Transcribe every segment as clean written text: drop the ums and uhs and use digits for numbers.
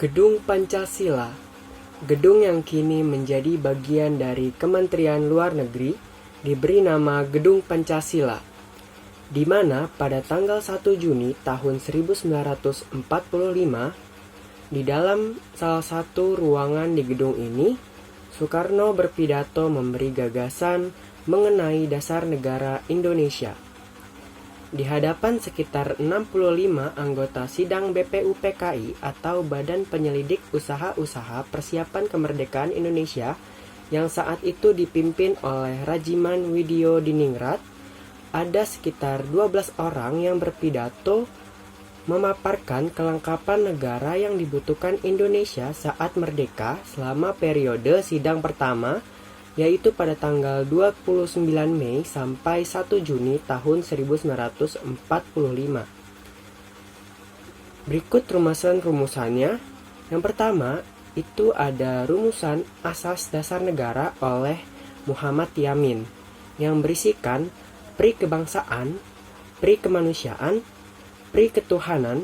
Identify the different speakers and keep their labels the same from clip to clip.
Speaker 1: Gedung Pancasila, gedung yang kini menjadi bagian dari Kementerian Luar Negeri, diberi nama Gedung Pancasila, di mana pada tanggal 1 Juni tahun 1945, di dalam salah satu ruangan di gedung ini, Soekarno berpidato memberi gagasan mengenai dasar negara Indonesia. Di hadapan sekitar 65 anggota sidang BPUPKI atau Badan Penyelidik Usaha-Usaha Persiapan Kemerdekaan Indonesia yang saat itu dipimpin oleh Rajiman Widyodiningrat, ada sekitar 12 orang yang berpidato memaparkan kelengkapan negara yang dibutuhkan Indonesia saat merdeka selama periode sidang pertama, yaitu pada tanggal 29 Mei sampai 1 Juni tahun 1945. Berikut rumusan-rumusannya. Yang pertama, itu ada rumusan Asas Dasar Negara oleh Muhammad Yamin, yang berisikan pri kebangsaan, pri kemanusiaan, pri ketuhanan,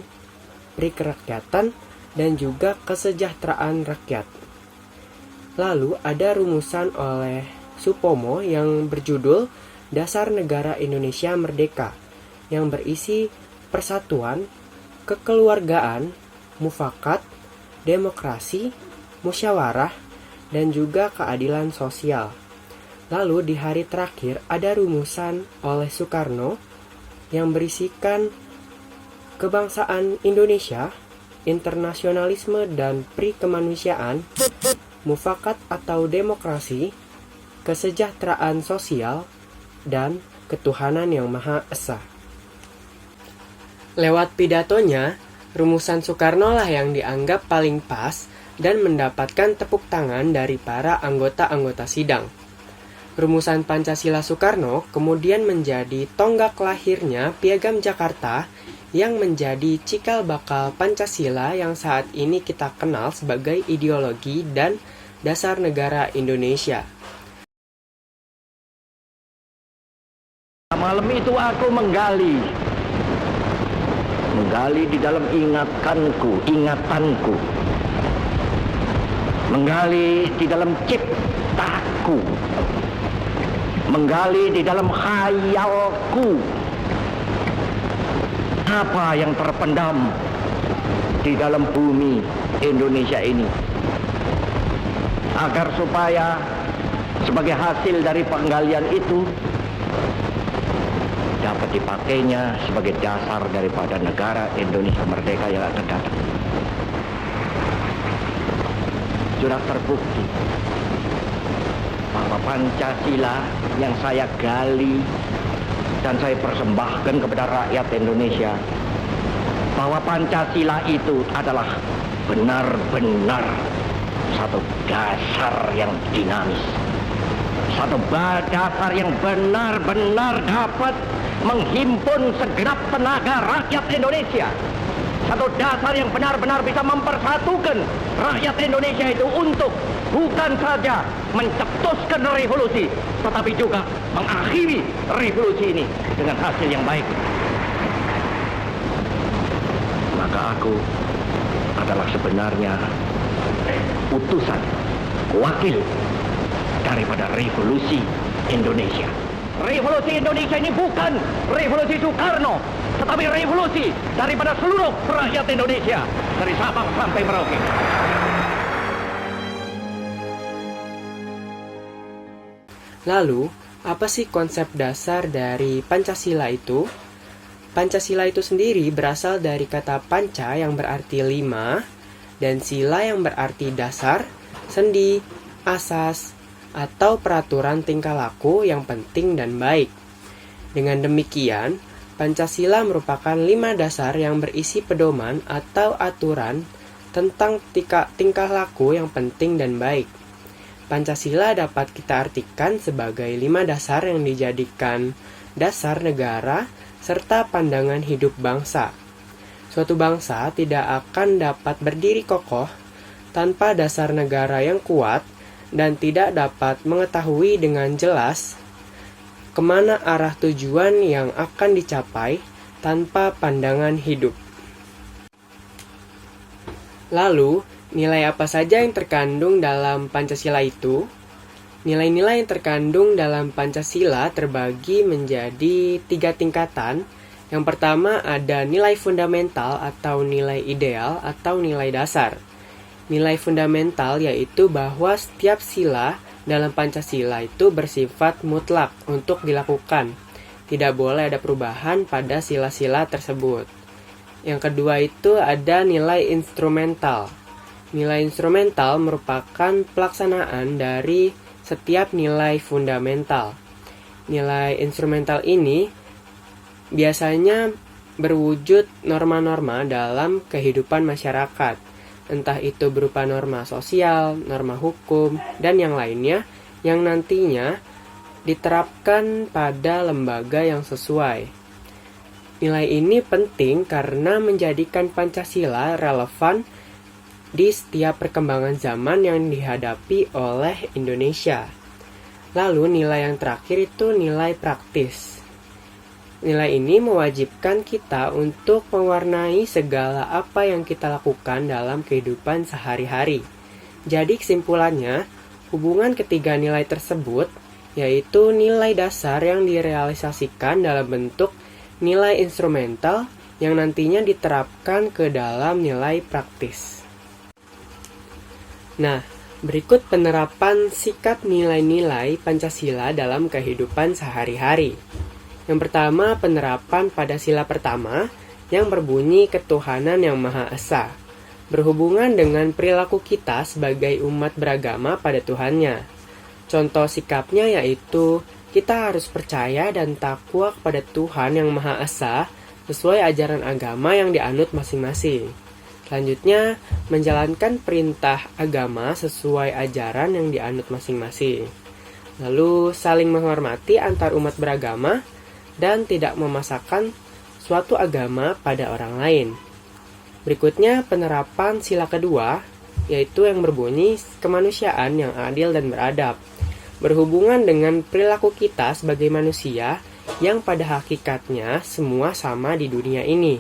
Speaker 1: pri kerakyatan, dan juga kesejahteraan rakyat. Lalu ada rumusan oleh Supomo yang berjudul Dasar Negara Indonesia Merdeka, yang berisi persatuan, kekeluargaan, mufakat, demokrasi, musyawarah, dan juga keadilan sosial. Lalu di hari terakhir ada rumusan oleh Soekarno yang berisikan kebangsaan Indonesia, internasionalisme dan pri kemanusiaan, mufakat atau demokrasi, kesejahteraan sosial, dan ketuhanan yang Maha Esa. Lewat pidatonya, rumusan Soekarno lah yang dianggap paling pas dan mendapatkan tepuk tangan dari para anggota-anggota sidang. Rumusan Pancasila Soekarno kemudian menjadi tonggak lahirnya Piagam Jakarta yang menjadi cikal bakal Pancasila yang saat ini kita kenal sebagai ideologi dan dasar negara Indonesia.
Speaker 2: Malam itu aku menggali di dalam ingatanku, menggali di dalam ciptaku, menggali di dalam khayalku, apa yang terpendam di dalam bumi Indonesia ini, agar supaya sebagai hasil dari penggalian itu dapat dipakainya sebagai dasar daripada negara Indonesia merdeka yang akan datang. Sudah terbukti bahwa Pancasila yang saya gali dan saya persembahkan kepada rakyat Indonesia, bahwa Pancasila itu adalah benar-benar satu dasar yang dinamis, satu dasar yang benar-benar dapat menghimpun segenap tenaga rakyat Indonesia, satu dasar yang benar-benar bisa mempersatukan rakyat Indonesia itu untuk bukan saja mencetuskan revolusi, tetapi juga mengakhiri revolusi ini dengan hasil yang baik. Maka aku adalah sebenarnya utusan, wakil daripada revolusi Indonesia. Revolusi Indonesia ini bukan revolusi Soekarno, tetapi revolusi daripada seluruh rakyat Indonesia, dari Sabang sampai Merauke.
Speaker 1: Lalu, apa sih konsep dasar dari Pancasila itu? Pancasila itu sendiri berasal dari kata panca yang berarti 5, dan sila yang berarti dasar, sendi, asas, atau peraturan tingkah laku yang penting dan baik. Dengan demikian, Pancasila merupakan 5 dasar yang berisi pedoman atau aturan tentang tingkah laku yang penting dan baik. Pancasila dapat kita artikan sebagai 5 dasar yang dijadikan dasar negara serta pandangan hidup bangsa. Suatu bangsa tidak akan dapat berdiri kokoh tanpa dasar negara yang kuat dan tidak dapat mengetahui dengan jelas kemana arah tujuan yang akan dicapai tanpa pandangan hidup. Lalu, nilai apa saja yang terkandung dalam Pancasila itu? Nilai-nilai yang terkandung dalam Pancasila terbagi menjadi 3 tingkatan. Yang pertama ada nilai fundamental atau nilai ideal atau nilai dasar. Nilai fundamental yaitu bahwa setiap sila dalam Pancasila itu bersifat mutlak untuk dilakukan. Tidak boleh ada perubahan pada sila-sila tersebut. Yang kedua itu ada nilai instrumental. Nilai instrumental merupakan pelaksanaan dari setiap nilai fundamental. Nilai instrumental ini biasanya berwujud norma-norma dalam kehidupan masyarakat, entah itu berupa norma sosial, norma hukum, dan yang lainnya yang nantinya diterapkan pada lembaga yang sesuai. Nilai ini penting karena menjadikan Pancasila relevan di setiap perkembangan zaman yang dihadapi oleh Indonesia. Lalu nilai yang terakhir itu nilai praktis. Nilai ini mewajibkan kita untuk mewarnai segala apa yang kita lakukan dalam kehidupan sehari-hari. Jadi kesimpulannya, hubungan ketiga nilai tersebut yaitu nilai dasar yang direalisasikan dalam bentuk nilai instrumental yang nantinya diterapkan ke dalam nilai praktis. Nah, berikut penerapan sikap nilai-nilai Pancasila dalam kehidupan sehari-hari. Yang pertama, penerapan pada sila pertama yang berbunyi ketuhanan yang Maha Esa, berhubungan dengan perilaku kita sebagai umat beragama pada Tuhannya. Contoh sikapnya yaitu kita harus percaya dan takwa kepada Tuhan yang Maha Esa sesuai ajaran agama yang dianut masing-masing. Selanjutnya, menjalankan perintah agama sesuai ajaran yang dianut masing-masing. Lalu, saling menghormati antar umat beragama dan tidak memaksakan suatu agama pada orang lain. Berikutnya, penerapan sila kedua, yaitu yang berbunyi kemanusiaan yang adil dan beradab, berhubungan dengan perilaku kita sebagai manusia yang pada hakikatnya semua sama di dunia ini.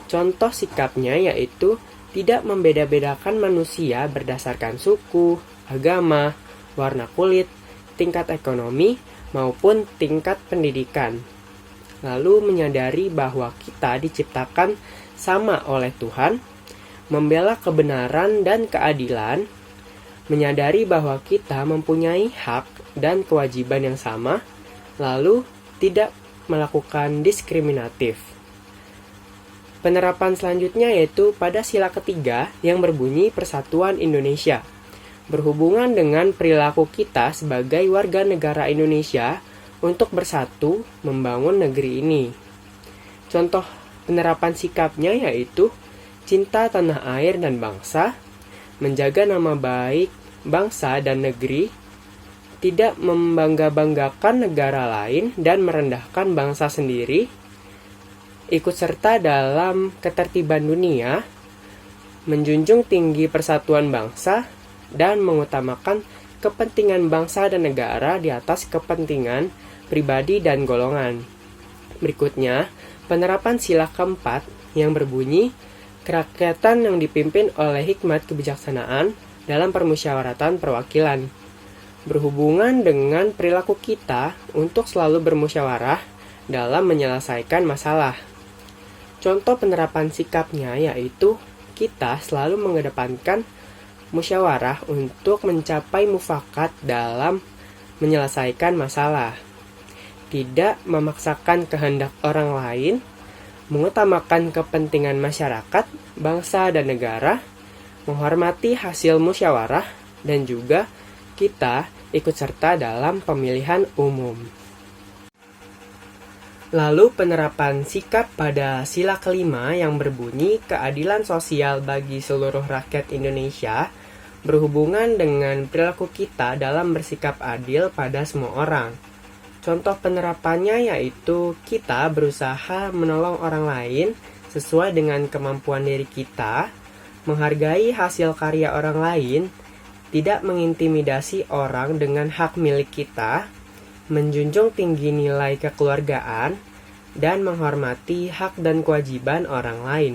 Speaker 1: Contoh sikapnya yaitu tidak membeda-bedakan manusia berdasarkan suku, agama, warna kulit, tingkat ekonomi, maupun tingkat pendidikan. Lalu menyadari bahwa kita diciptakan sama oleh Tuhan, membela kebenaran dan keadilan, menyadari bahwa kita mempunyai hak dan kewajiban yang sama, lalu tidak melakukan diskriminatif. Penerapan selanjutnya yaitu pada sila ketiga yang berbunyi Persatuan Indonesia, berhubungan dengan perilaku kita sebagai warga negara Indonesia untuk bersatu membangun negeri ini. Contoh penerapan sikapnya yaitu cinta tanah air dan bangsa, menjaga nama baik bangsa dan negeri, tidak membangga-banggakan negara lain dan merendahkan bangsa sendiri, ikut serta dalam ketertiban dunia, menjunjung tinggi persatuan bangsa, dan mengutamakan kepentingan bangsa dan negara di atas kepentingan pribadi dan golongan. Berikutnya, penerapan sila keempat yang berbunyi kerakyatan yang dipimpin oleh hikmat kebijaksanaan dalam permusyawaratan perwakilan, berhubungan dengan perilaku kita untuk selalu bermusyawarah dalam menyelesaikan masalah. Contoh penerapan sikapnya yaitu kita selalu mengedepankan musyawarah untuk mencapai mufakat dalam menyelesaikan masalah, tidak memaksakan kehendak orang lain, mengutamakan kepentingan masyarakat, bangsa, dan negara, menghormati hasil musyawarah, dan juga kita ikut serta dalam pemilihan umum. Lalu penerapan sikap pada sila kelima yang berbunyi keadilan sosial bagi seluruh rakyat Indonesia, berhubungan dengan perilaku kita dalam bersikap adil pada semua orang. Contoh penerapannya yaitu kita berusaha menolong orang lain sesuai dengan kemampuan diri kita, menghargai hasil karya orang lain, tidak mengintimidasi orang dengan hak milik kita, menjunjung tinggi nilai kekeluargaan, dan menghormati hak dan kewajiban orang lain.